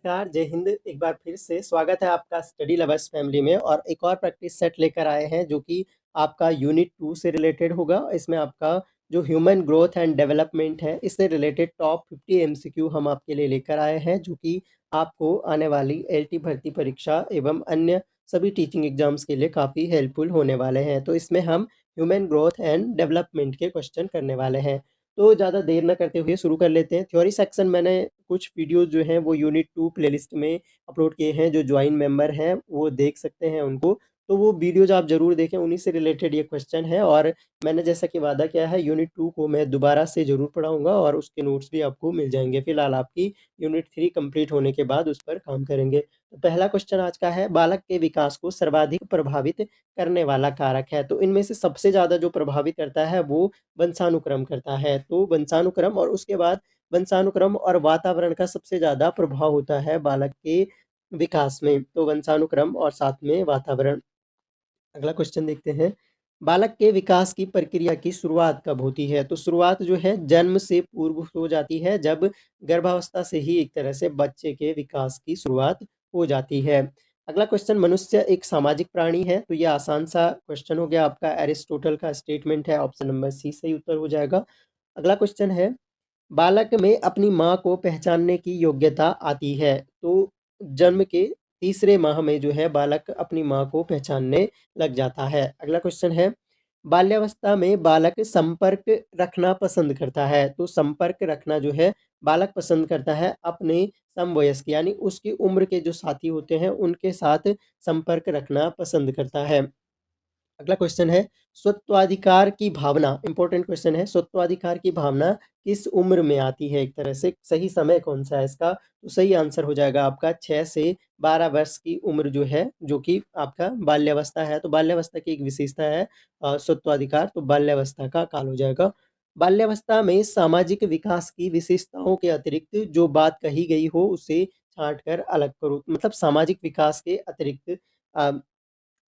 नमस्कार, जय हिंद। एक बार फिर से स्वागत है आपका स्टडी लवर्स फैमिली में और एक और प्रैक्टिस सेट लेकर आए हैं जो कि आपका यूनिट 2 से रिलेटेड होगा। इसमें आपका जो ह्यूमन ग्रोथ एंड डेवलपमेंट है, इससे रिलेटेड टॉप 50 एमसीक्यू हम आपके लिए लेकर आए हैं, जो कि आपको आने वाली एलटी भर्ती परीक्षा एवं अन्य सभी टीचिंग एग्जाम्स के लिए काफ़ी हेल्पफुल होने वाले हैं। तो इसमें हम ह्यूमन ग्रोथ एंड डेवलपमेंट के क्वेश्चन करने वाले हैं। तो ज़्यादा देर ना करते हुए शुरू कर लेते हैं। थ्योरी सेक्शन मैंने कुछ वीडियोज़ जो हैं वो यूनिट 2 प्लेलिस्ट में अपलोड किए हैं, जो जॉइन मेंबर हैं वो देख सकते हैं उनको। तो वो वीडियोज़ आप ज़रूर देखें, उन्हीं से रिलेटेड ये क्वेश्चन है और मैंने जैसा कि वादा किया है यूनिट 2 को मैं दोबारा से ज़रूर पढ़ाऊँगा और उसके नोट्स भी आपको मिल जाएँगे। फिलहाल आपकी यूनिट 3 कंप्लीट होने के बाद उस पर काम करेंगे। तो पहला क्वेश्चन आज का है, बालक के विकास को सर्वाधिक प्रभावित करने वाला कारक है। तो इनमें से सबसे ज़्यादा जो प्रभावित करता है वो वंशानुक्रम करता है। तो वंशानुक्रम और उसके बाद वंशानुक्रम और वातावरण का सबसे ज़्यादा प्रभाव होता है बालक के विकास में। तो वंशानुक्रम और साथ में वातावरण। अगला क्वेश्चन देखते हैं, बालक के विकास की प्रक्रिया की शुरुआत कब होती है? तो शुरुआत जो है जन्म से पूर्व हो जाती है, जब गर्भावस्था से ही एक तरह से बच्चे के विकास की शुरुआत हो जाती है। अगला क्वेश्चन, मनुष्य एक सामाजिक प्राणी है। तो ये आसान सा क्वेश्चन हो गया आपका, एरिस्टोटल का स्टेटमेंट है। ऑप्शन नंबर सी सही उत्तर हो जाएगा। अगला क्वेश्चन है, बालक में अपनी माँ को पहचानने की योग्यता आती है। तो जन्म के तीसरे माह में जो है बालक अपनी माँ को पहचानने लग जाता है। अगला क्वेश्चन है, बाल्यावस्था में बालक संपर्क रखना पसंद करता है। तो संपर्क रखना जो है बालक पसंद करता है अपने समवयस्क यानी उसकी उम्र के जो साथी होते हैं उनके साथ संपर्क रखना पसंद करता है। अगला क्वेश्चन है, स्वत्वाधिकार की भावना, इंपॉर्टेंट क्वेश्चन है, स्वत्वाधिकार की भावना किस उम्र में आती है? एक तरह से सही समय कौन सा है इसका? तो सही आंसर हो जाएगा आपका 6 से 12 वर्ष की उम्र जो है, जो कि आपका बाल्यावस्था है। तो बाल्यावस्था की एक विशेषता है स्वत्वाधिकार, तो बाल्यावस्था का काल हो जाएगा। बाल्यावस्था में सामाजिक विकास की विशेषताओं के अतिरिक्त जो बात कही गई हो उसे छांट कर अलग करो। मतलब सामाजिक विकास के अतिरिक्त अ,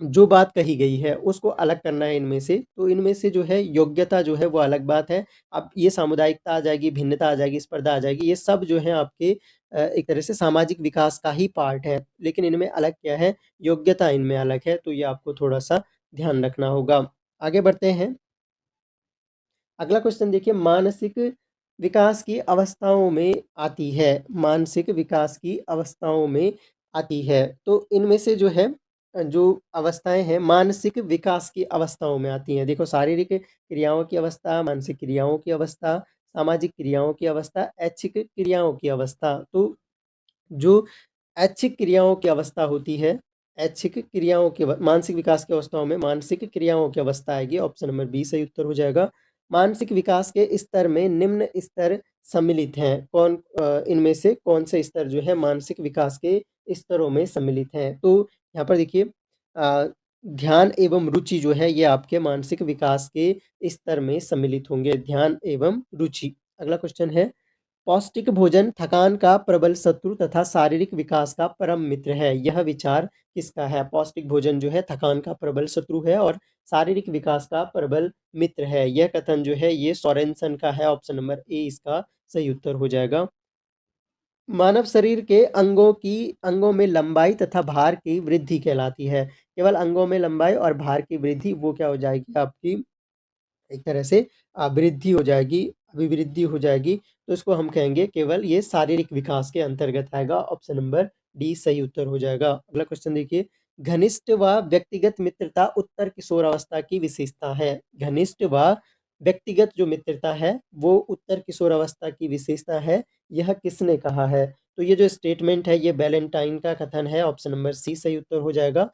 जो बात कही गई है उसको अलग करना है इनमें से। तो इनमें से जो है योग्यता जो है वो अलग बात है। अब ये सामुदायिकता आ जाएगी, भिन्नता आ जाएगी, स्पर्धा आ जाएगी। ये सब जो है आपके एक तरह से सामाजिक विकास का ही पार्ट है। लेकिन इनमें अलग क्या है, योग्यता इनमें अलग है। तो ये आपको थोड़ा-सा ध्यान रखना होगा। आगे बढ़ते हैं। अगला क्वेश्चन देखिए, मानसिक विकास की अवस्थाओं में आती है। मानसिक विकास की अवस्थाओं में आती है। तो इनमें से जो है जो अवस्थाएँ हैं मानसिक विकास की अवस्थाओं में आती हैं। देखो, शारीरिक क्रियाओं की अवस्था, मानसिक क्रियाओं की अवस्था, सामाजिक क्रियाओं की अवस्था, ऐच्छिक क्रियाओं की अवस्था। तो जो ऐच्छिक क्रियाओं की अवस्था होती है, ऐच्छिक क्रियाओं की मानसिक विकास की अवस्थाओं में मानसिक क्रियाओं की अवस्था आएगी। ऑप्शन नंबर बी सही उत्तर हो जाएगा। मानसिक विकास के स्तर में निम्न स्तर सम्मिलित हैं। इनमें से कौन से स्तर जो है मानसिक विकास के स्तरों में सम्मिलित हैं? तो यहाँ पर देखिए, ध्यान एवं रुचि जो है ये आपके मानसिक विकास के स्तर में सम्मिलित होंगे, ध्यान एवं रुचि। अगला क्वेश्चन है, पौष्टिक भोजन थकान का प्रबल शत्रु तथा शारीरिक विकास का परम मित्र है। यह विचार किसका है? पौष्टिक भोजन जो है थकान का प्रबल शत्रु है और शारीरिक विकास का प्रबल मित्र है। यह कथन जो है ये सोरेनसन का है। ऑप्शन नंबर ए इसका सही उत्तर हो जाएगा। मानव शरीर के अंगों में लंबाई तथा भार की वृद्धि कहलाती है। केवल अंगों में लंबाई और भार की वृद्धि वो क्या हो जाएगी आपकी, एक तरह से वृद्धि हो जाएगी, अभिवृद्धि हो जाएगी। तो इसको हम कहेंगे केवल ये शारीरिक विकास के अंतर्गत आएगा। ऑप्शन नंबर डी सही उत्तर हो जाएगा। अगला क्वेश्चन देखिए, घनिष्ठ व व्यक्तिगत मित्रता उत्तर किशोरावस्था की विशेषता है। घनिष्ठ व व्यक्तिगत जो मित्रता है वो उत्तर किशोरावस्था की विशेषता है। यह किसने कहा है? तो ये जो स्टेटमेंट है ये वैलेंटाइन का कथन है। ऑप्शन नंबर सी सही उत्तर हो जाएगा।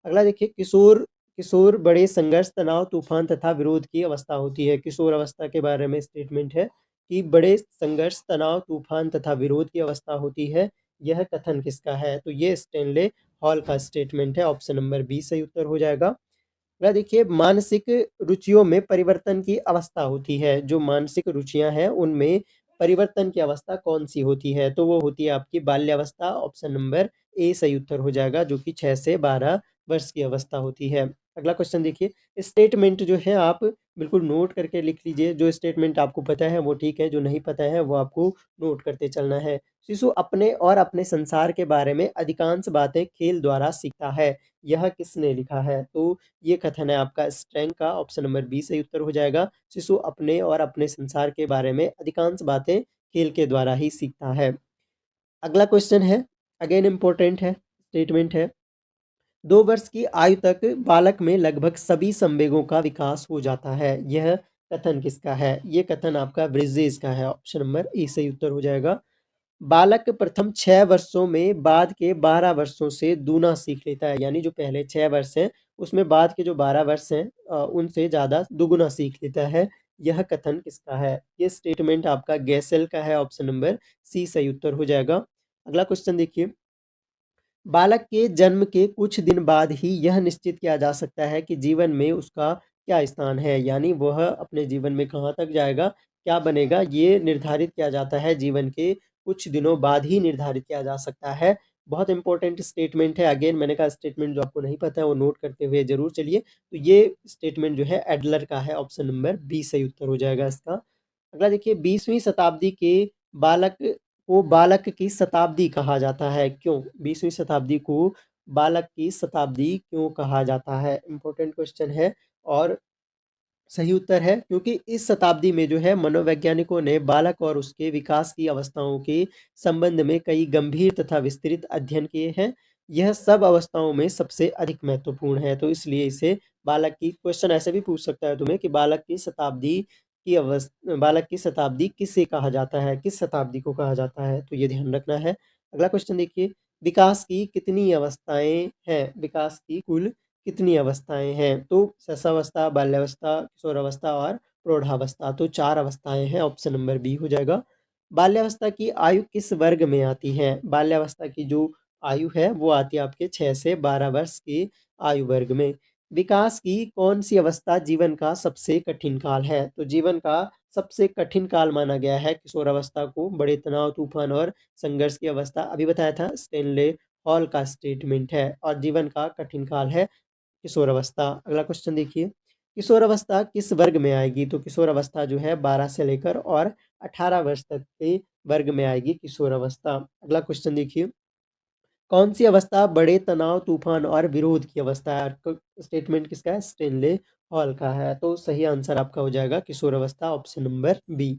अगला देखिए, किशोर किशोर बड़े संघर्ष, तनाव, तूफान तथा विरोध की अवस्था होती है। किशोर अवस्था के बारे में स्टेटमेंट है कि बड़े संघर्ष, तनाव, तूफान तथा विरोध की अवस्था होती है। यह कथन किसका है? तो ये स्टेनले हॉल का स्टेटमेंट है। ऑप्शन नंबर बी सही उत्तर हो जाएगा। अगला देखिए, मानसिक रुचियों में परिवर्तन की अवस्था होती है। जो मानसिक रुचियां हैं उनमें परिवर्तन की अवस्था कौन सी होती है? तो वो होती है आपकी बाल्यावस्था। ऑप्शन नंबर ए सही उत्तर हो जाएगा, जो कि 6 से 12 वर्ष की अवस्था होती है। अगला क्वेश्चन देखिए, स्टेटमेंट जो है आप बिल्कुल नोट करके लिख लीजिए। जो स्टेटमेंट आपको पता है वो ठीक है, जो नहीं पता है वो आपको नोट करते चलना है। शिशु अपने और अपने संसार के बारे में अधिकांश बातें खेल द्वारा सीखता है। यह किसने लिखा है? तो ये कथन है आपका स्ट्रैंग का, ऑप्शन नंबर बी सही उत्तर हो जाएगा। शिशु अपने और अपने संसार के बारे में अधिकांश बातें खेल के द्वारा ही सीखता है। अगला क्वेश्चन है, अगेन इम्पोर्टेंट है, स्टेटमेंट है। 2 वर्ष की आयु तक बालक में लगभग सभी संवेगों का विकास हो जाता है। यह कथन किसका है? ये कथन आपका ब्रिजेस का है, ऑप्शन नंबर ए सही उत्तर हो जाएगा। बालक प्रथम 6 वर्षों में बाद के 12 वर्षों से दूना सीख लेता है, यानी जो पहले 6 वर्ष हैं उसमें बाद के जो 12 वर्ष हैं उनसे ज़्यादा दुगुना सीख लेता है। यह कथन किसका है? ये स्टेटमेंट आपका गैसेल का है, ऑप्शन नंबर सी सही उत्तर हो जाएगा। अगला क्वेश्चन देखिए, बालक के जन्म के कुछ दिन बाद ही यह निश्चित किया जा सकता है कि जीवन में उसका क्या स्थान है, यानी वह अपने जीवन में कहाँ तक जाएगा, क्या बनेगा, ये निर्धारित किया जाता है जीवन के कुछ दिनों बाद ही निर्धारित किया जा सकता है। बहुत इंपॉर्टेंट स्टेटमेंट है। अगेन मैंने कहा स्टेटमेंट जो आपको नहीं पता है वो नोट करते हुए जरूर चलिए। तो ये स्टेटमेंट जो है एडलर का है, ऑप्शन नंबर बी सही उत्तर हो जाएगा इसका। अगला देखिए, 20वीं शताब्दी के बालक को बालक की शताब्दी कहा जाता है, क्यों? 20वीं शताब्दी को बालक की शताब्दी क्यों कहा जाता है? इंपॉर्टेंट क्वेश्चन है और सही उत्तर है क्योंकि इस शताब्दी में जो है मनोवैज्ञानिकों ने बालक और उसके विकास की अवस्थाओं के संबंध में कई गंभीर तथा विस्तृत अध्ययन किए हैं। यह सब अवस्थाओं में सबसे अधिक महत्वपूर्ण है, तो इसलिए इसे बालक की, क्वेश्चन ऐसे भी पूछ सकता है तुम्हें कि बालक की शताब्दी किसे कहा जाता है, किस शताब्दी को कहा जाता है, तो ये ध्यान रखना है। अगला क्वेश्चन देखिए, विकास की कितनी अवस्थाएं हैं? विकास की कुल कितनी अवस्थाएं हैं? तो शैशवावस्था, बाल्यावस्था, किशोरावस्था और प्रौढ़ावस्था, तो 4 अवस्थाएं हैं, ऑप्शन नंबर बी हो जाएगा। बाल्यावस्था की आयु किस वर्ग में आती है? बाल्यावस्था की जो आयु है वो आती है आपके 6 से 12 वर्ष के आयु वर्ग में। विकास की कौन सी अवस्था जीवन का सबसे कठिन काल है? तो जीवन का सबसे कठिन काल माना गया है किशोरावस्था को। बड़े तनाव, तूफान और संघर्ष की अवस्था, अभी बताया था, स्टेनले हॉल का स्टेटमेंट है और जीवन का कठिन काल है किशोरावस्था। अगला क्वेश्चन देखिए, किशोरावस्था किस वर्ग में आएगी? तो किशोरावस्था जो है 12 से लेकर और 18 वर्ष तक के वर्ग में आएगी किशोरावस्था। अगला क्वेश्चन देखिए, कौन सी अवस्था बड़े तनाव, तूफान और विरोध की अवस्था है? स्टेटमेंट किसका है? स्टेनले हॉल का है, तो सही आंसर आपका हो जाएगा किशोरावस्था, ऑप्शन नंबर बी।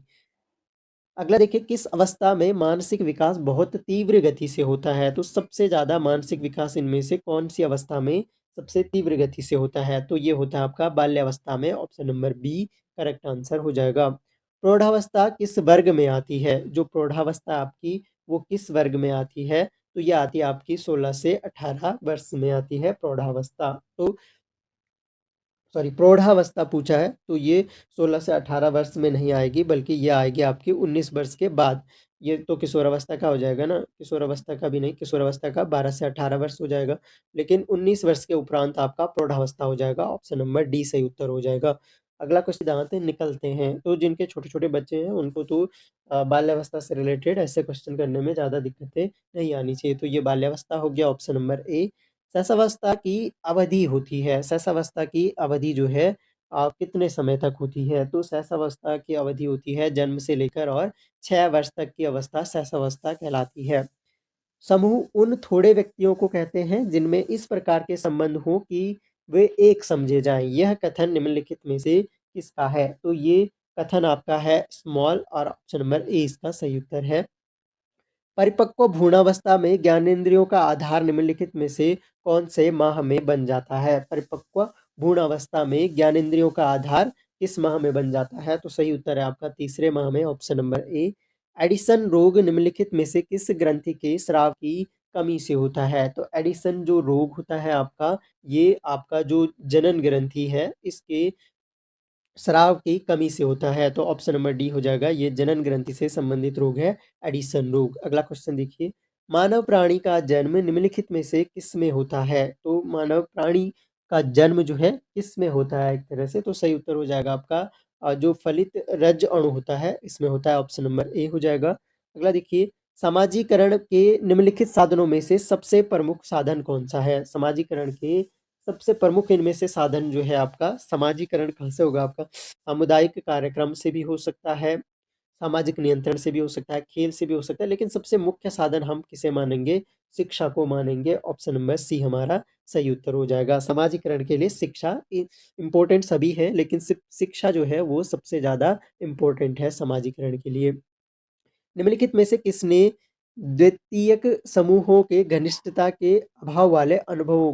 अगला देखिए, किस अवस्था में मानसिक विकास बहुत तीव्र गति से होता है? तो सबसे ज़्यादा मानसिक विकास इनमें से कौन सी अवस्था में सबसे तीव्र गति से होता है? तो ये होता है आपका बाल्यावस्था में, option number B correct answer हो जाएगा। प्रौढ़ावस्था किस वर्ग में आती है? जो प्रौढ़ावस्था आपकी वो किस वर्ग में आती है? तो ये आती है आपकी 16 से 18 वर्ष में आती है प्रौढ़ावस्था। तो प्रौढ़ावस्था पूछा है तो ये 16 से 18 वर्ष में नहीं आएगी, बल्कि ये आएगी आपकी 19 वर्ष के बाद। ये तो किशोरावस्था का हो जाएगा ना, किशोरावस्था का भी नहीं, किशोरावस्था का 12 से 18 वर्ष हो जाएगा, लेकिन 19 वर्ष के उपरांत आपका प्रौढ़ावस्था हो जाएगा, ऑप्शन नंबर डी सही उत्तर हो जाएगा। अगला क्वेश्चन सिद्धांत निकलते हैं, तो जिनके छोटे-छोटे बच्चे हैं उनको तो बाल्यावस्था से रिलेटेड ऐसे क्वेश्चन करने में ज़्यादा दिक्कतें नहीं आनी चाहिए, तो ये बाल्यावस्था हो गया, ऑप्शन नंबर ए। सहसावस्था की अवधि होती है, सहसावस्था की अवधि जो है कितने समय तक होती है? तो सहसावस्था की अवधि होती है जन्म से लेकर और 6 वर्ष तक की अवस्था सहसावस्था कहलाती है। समूह उन थोड़े व्यक्तियों को कहते हैं जिनमें इस प्रकार के संबंध हो कि वे एक समझे जाएं। यह कथन निम्नलिखित में से किसका है? तो ये कथन आपका है स्मॉल और ऑप्शन नंबर ए इसका सही उत्तर है। परिपक्व भ्रूणावस्था में ज्ञानेंद्रियों का आधार निम्नलिखित में से कौन से माह में बन जाता है? परिपक्व भ्रूणावस्था में ज्ञानेंद्रियों का आधार किस माह में बन जाता है? तो सही उत्तर है आपका तीसरे माह में, ऑप्शन नंबर ए। एडिसन रोग निम्नलिखित में से किस ग्रंथि के स्राव की कमी से होता है? तो एडिसन जो रोग होता है आपका, ये आपका जो जनन ग्रंथि है इसके स्राव की कमी से होता है, तो ऑप्शन नंबर डी हो जाएगा, ये जनन ग्रंथि से संबंधित रोग है, एडिसन रोग। अगला क्वेश्चन देखिए, मानव प्राणी का जन्म निम्नलिखित में से किस में होता है? तो मानव प्राणी का जन्म जो है किस में होता है एक तरह से? तो सही उत्तर हो जाएगा आपका जो फलित रज अणु होता है इसमें होता है, ऑप्शन नंबर ए हो जाएगा। अगला देखिए, समाजीकरण के निम्नलिखित साधनों में से सबसे प्रमुख साधन कौन सा है? समाजीकरण के सबसे प्रमुख इनमें से साधन जो है आपका समाजीकरण कहाँ से होगा आपका? सामुदायिक कार्यक्रम से भी हो सकता है, सामाजिक नियंत्रण से भी हो सकता है, खेल से भी हो सकता है, लेकिन सबसे मुख्य साधन हम किसे मानेंगे? शिक्षा को मानेंगे। ऑप्शन नंबर सी हमारा सही उत्तर हो जाएगा। समाजीकरण के लिए शिक्षा इम्पोर्टेंट सभी है, लेकिन शिक्षा जो है वो सबसे ज़्यादा इम्पोर्टेंट है समाजीकरण के लिए। निम्नलिखित में से किसने द्वितीयक समूहों के घनिष्ठता के अभाव वाले अनुभवों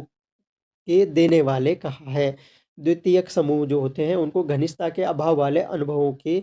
के देने वाले कहा है? द्वितीयक समूह जो होते हैं उनको घनिष्ठता के अभाव वाले अनुभवों के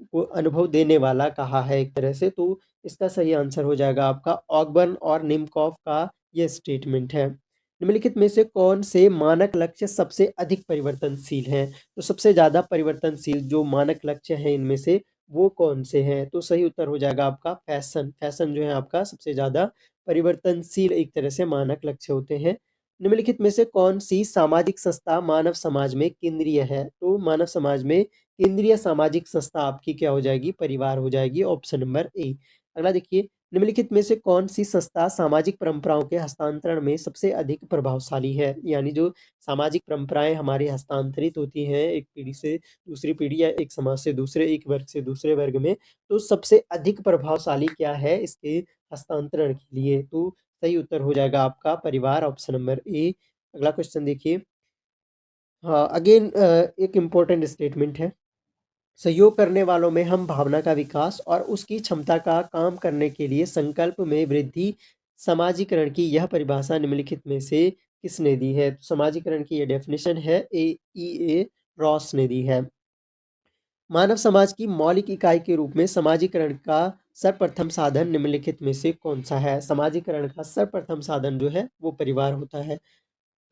को अनुभव देने वाला कहा है एक तरह से। तो इसका सही आंसर हो जाएगा आपका ऑगबर्न और निमकॉफ का ये स्टेटमेंट है। निम्नलिखित में से कौन से मानक लक्ष्य सबसे अधिक परिवर्तनशील हैं? तो सबसे ज़्यादा परिवर्तनशील जो मानक लक्ष्य हैं इनमें से वो कौन से हैं? तो सही उत्तर हो जाएगा आपका फैशन। फैशन जो है आपका सबसे ज़्यादा परिवर्तनशील एक तरह से मानक लक्ष्य होते हैं। निम्नलिखित में से कौन सी सामाजिक संस्था मानव समाज में केंद्रीय है? तो मानव समाज में केंद्रीय सामाजिक संस्था आपकी क्या हो जाएगी? परिवार हो जाएगी। Option number A. अगला देखिए, निम्नलिखित में से कौन सी संस्था सामाजिक परंपराओं के हस्तांतरण में सबसे अधिक प्रभावशाली है? यानी जो सामाजिक परंपराएं हमारी हस्तांतरित होती हैं एक पीढ़ी से दूसरी पीढ़ी या एक समाज से दूसरे, एक वर्ग से दूसरे वर्ग में, तो सबसे अधिक प्रभावशाली क्या है इसके हस्तांतरण के लिए? तो सही उत्तर हो जाएगा आपका परिवार। Option number A. अगला क्वेश्चन देखिए। हाँ, अगेन एक इम्पोर्टेंट स्टेटमेंट है। सहयोग करने वालों में हम भावना का विकास और उसकी क्षमता का काम करने के लिए संकल्प में वृद्धि समाजीकरण की यह परिभाषा निम्नलिखित में से किसने दी है? समाजीकरण की यह डेफिनेशन है ए रॉस ने दी है। मानव समाज की मौलिक इकाई के रूप में समाजीकरण का सर्वप्रथम साधन निम्नलिखित में से कौन सा है? समाजीकरण का सर्वप्रथम साधन जो है वो परिवार होता है।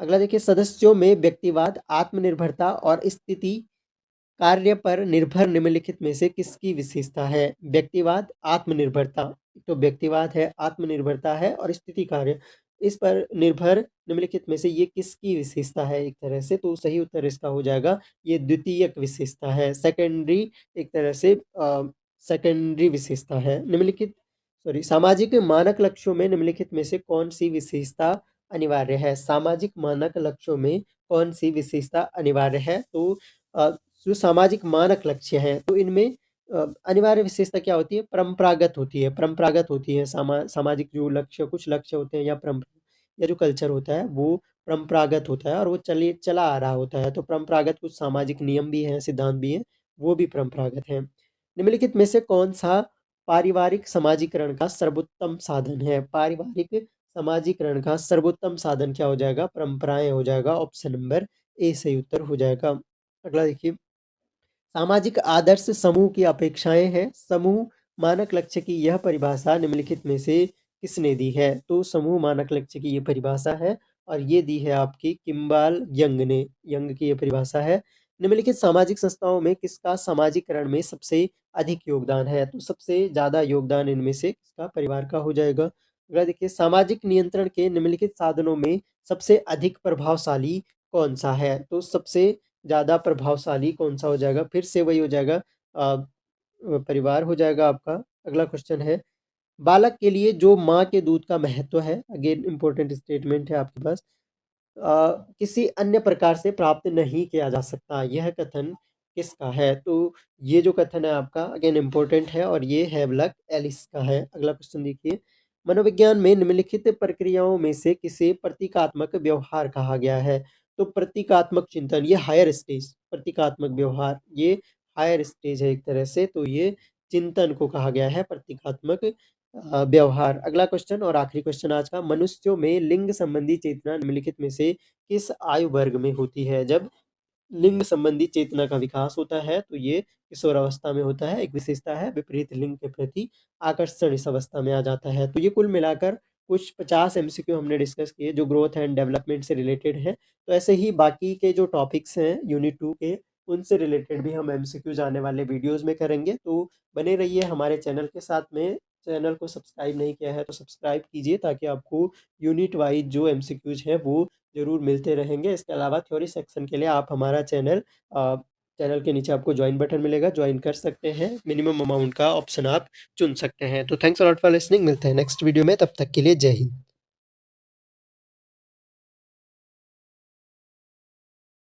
अगला देखिए, सदस्यों में व्यक्तिवाद, आत्मनिर्भरता और स्थिति कार्य पर निर्भर निम्नलिखित में से किसकी विशेषता है? व्यक्तिवाद, आत्मनिर्भरता। तो व्यक्तिवाद है, आत्मनिर्भरता है और स्थिति कार्य इस पर निर्भर निम्नलिखित में से ये किसकी विशेषता है एक तरह से? तो सही उत्तर इसका हो जाएगा ये द्वितीयक विशेषता है, सेकेंडरी एक तरह से सेकेंडरी विशेषता है। निम्नलिखित सामाजिक मानक लक्ष्यों में निम्नलिखित में से कौन सी विशेषता अनिवार्य है? सामाजिक मानक लक्ष्यों में कौन सी विशेषता अनिवार्य है? तो जो सामाजिक मानक लक्ष्य हैं तो इनमें अनिवार्य विशेषता क्या होती है? परंपरागत होती है। परंपरागत होती है सामाजिक जो लक्ष्य कुछ लक्ष्य होते हैं या जो कल्चर होता है वो परंपरागत होता है और वो चला आ रहा होता है। तो परंपरागत कुछ सामाजिक नियम भी हैं, सिद्धांत भी हैं, वो भी परंपरागत हैं। निम्नलिखित में से कौन सा पारिवारिक समाजीकरण का सर्वोत्तम साधन है? पारिवारिक समाजीकरण का सर्वोत्तम साधन क्या हो जाएगा? परंपराएं हो जाएगा। ऑप्शन नंबर ए सही उत्तर हो जाएगा। अगला देखिए, सामाजिक आदर्श समूह की अपेक्षाएं हैं। समूह मानक लक्ष्य की यह परिभाषा निम्नलिखित में से किसने दी है? तो समूह मानक लक्ष्य की ये परिभाषा है और ये दी है आपकी किम्बाल यंग ने। यंग की ये परिभाषा है। निम्नलिखित सामाजिक संस्थाओं में किसका समाजीकरण में सबसे अधिक योगदान है? तो सबसे ज्यादा योगदान इनमें से किसका? परिवार का हो जाएगा। अगला देखिए, सामाजिक नियंत्रण के निम्नलिखित साधनों में सबसे अधिक प्रभावशाली कौन सा है? तो सबसे ज़्यादा प्रभावशाली कौन-सा हो जाएगा? फिर से वही हो जाएगा परिवार हो जाएगा आपका। अगला क्वेश्चन है, बालक के लिए जो माँ के दूध का महत्व है, अगेन इम्पोर्टेंट स्टेटमेंट है आपके पास, किसी अन्य प्रकार से प्राप्त नहीं किया जा सकता। यह कथन किसका है? तो ये जो कथन है आपका अगेन इम्पोर्टेंट है और ये हेवलक एलिस का है। अगला क्वेश्चन देखिए, मनोविज्ञान में निम्नलिखित प्रक्रियाओं में से किसे प्रतीकात्मक व्यवहार कहा गया है? तो प्रतीकात्मक चिंतन, ये हायर स्टेज, प्रतीकात्मक व्यवहार ये हायर स्टेज है एक तरह से, तो ये चिंतन को कहा गया है प्रतीकात्मक व्यवहार। अगला क्वेश्चन और आखिरी क्वेश्चन आज का, मनुष्यों में लिंग संबंधी चेतना निम्नलिखित में से किस आयु वर्ग में होती है? जब लिंग संबंधी चेतना का विकास होता है तो ये किशोरावस्था में होता है। एक विशेषता है, विपरीत लिंग के प्रति आकर्षण इस अवस्था में आ जाता है। तो ये कुल मिलाकर कुछ 50 एमसीक्यू हमने डिस्कस किए जो ग्रोथ एंड डेवलपमेंट से रिलेटेड है। तो ऐसे ही बाकी के जो टॉपिक्स हैं यूनिट 2 के, उनसे रिलेटेड भी हम एमसीक्यूज आने वाले वीडियोस में करेंगे। तो बने रहिए हमारे चैनल के साथ में। चैनल को सब्सक्राइब नहीं किया है तो सब्सक्राइब कीजिए ताकि आपको यूनिट वाइज जो एमसीक्यूज हैं वो ज़रूर मिलते रहेंगे। इसके अलावा थ्योरी सेक्शन के लिए आप हमारा चैनल के नीचे आपको ज्वाइन बटन मिलेगा, ज्वाइन कर सकते हैं। मिनिमम अमाउंट का ऑप्शन आप चुन सकते हैं। तो thanks a lot for listening. मिलते हैं नेक्स्ट वीडियो में, तब तक के लिए जय हिंद।